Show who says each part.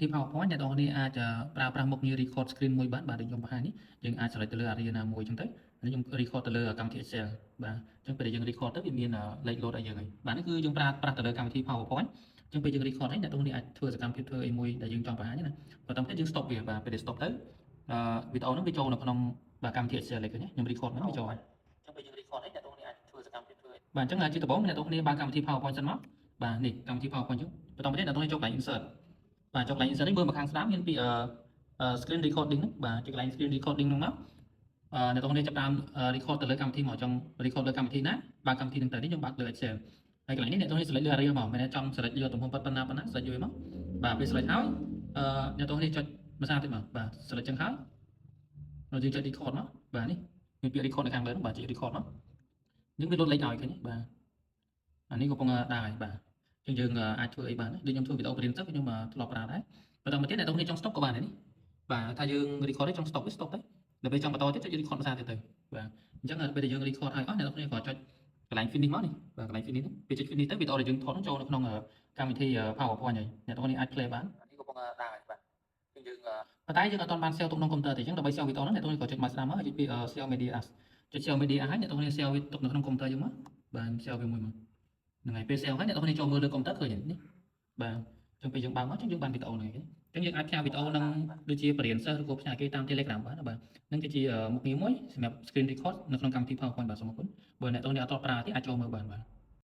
Speaker 1: វិធី PowerPoint អ្នកនរគ្នាអាចប្រើប្រាស់មុខងារ record screen មួយបានដូចខ្ញុំបង្ហាញនេះយើងអាច select ទៅលើ area ណាមួយអញ្ចឹងទៅខ្ញុំ record ទៅលើកម្មវិធី Excel បាទអញ្ចឹងពេលដែលយើង record ទៅវាមានលេខ load ឲ្យយើងហើយបាទនេះគឺយើងប្រើប្រាស់ទៅលើកម្មវិធី PowerPoint អញ្ចឹងពេលយើង record ហើយអ្នកនរគ្នាអាចធ្វើសកម្មភាពធ្វើអីមួយដែលយើងចង់បង្ហាញណាបន្តមកទៀតយើង stop វាបាទពេលដែល stop ទៅវីដេអូហ្នឹងវាចូលនៅក្នុងកម្មវិធី Excel នេះឃើញទេខ្ញុំ record ហ្នឹងវាចូលហើយអញ្ចឹងពេលយើង record ហើយអ្នកនរគ្នាអាចធ្វើសកម្មភាពធ្វើបាទអញ្ចឹងជាដំបូងអ្នកនរគ្នាបើកកម្មវិធី PowerPoint សិនមកបាទនេះកម្មវិធី PowerPoint អញ្ចឹងបន្តមកទៀតអ្នកនរគ្នាចូលកន្លែង insert បាទចុះកន្លែង insert នេះមើលមកខាងស្ដាំមានពី screen recording ហ្នឹងបាទចុះកន្លែង screen recording ហ្នឹងមកអ្នកនរគ្នាចាប់តាម record ទៅលើកម្មវិធីមកចង់ record លើកម្មវិធីណាបើកកម្មវិធីហ្នឹងទៅនេះខ្ញុំបើកលើ Excel ហើយកន្លែងនេះអ្នកនរគ្នា select លើ area មកមិនមែនចង់ select យកទំហំប៉ុណ្ណា select យកមកបាទពេល select ហើយអ្នកនរគ្នាចុចម្សាទៀតមកបាទ select ចឹងហើយយើងចុច record មកបាទនេះមានពាក្យ record នៅខាងលើហ្នឹងបាទចុច record មកយើងវា load លេខឲ្យឃើញបាទអានេះកំពុងដើរហើយបាទអញ្ចឹងយើងអាចធ្វើអីបានដូចខ្ញុំធ្វើវីដេអូបរៀនសិនខ្ញុំធ្លាប់ប្រើដែរបន្តមកទៀតអ្នកនរគ្នាចង់ stop ក៏បានដែរនេះបាទថាយើង record ទេចង់ stop ទេ stop ទៅដល់ពេលចង់បន្តទៀតចុច record ភាសាទៀតទៅបាទអញ្ចឹងពេលដែលយើង record ហើយអស់អ្នកនរគ្នាក៏ចុចកន្លែង finish មកនេះបាទកន្លែង finish នេះពេលចុច finish ទៅវីដេអូដែលយើងថតចូលនៅក្នុងកម្មវិធី PowerPoint ហើយអ្នកនរគ្នាអាច play បាននេះកំពុងដើរហើយបាទអញ្ចឹងយើងប៉ុន្តែយើងអត់ទាន់បាន save ទុកក្នុងកុំព្យូទ័រទេអញ្ចឹងដើម្បី save វីដេអូហ្នឹងអ្នកនរគ្នាក៏ចុចមកស្ដាំមកហើយចុចពី save media as ចុច save media as ហើយអ្នកនរគ្នា save វាទុកនៅក្នុងកុំព្យូទ័រយើងមកបាទ save វាមួយមកហ្នឹងហើយពេល save ហើយអ្នកនរគ្នាចូលមើលលើកុំព្យូទ័រឃើញនេះបាទអញ្ចឹងពេលយើងបើកមកអញ្ចឹងយើងបានវីដេអូហ្នឹងហើយអញ្ចឹងយើងអាចផ្សាយវីដេអូនឹងដូចជាបរិញ្ញាសិស្សឬក៏ផ្សាយគេតាម Telegram បានបាទហ្នឹងគឺជាមុខងារមួយសម្រាប់ screen record នៅក្នុងកម្មវិធី PowerPoint បាទសូមអរគុណបើអ្នកនរគ្នាអត់តប្រើទេអាចចូលមើលបានបាទ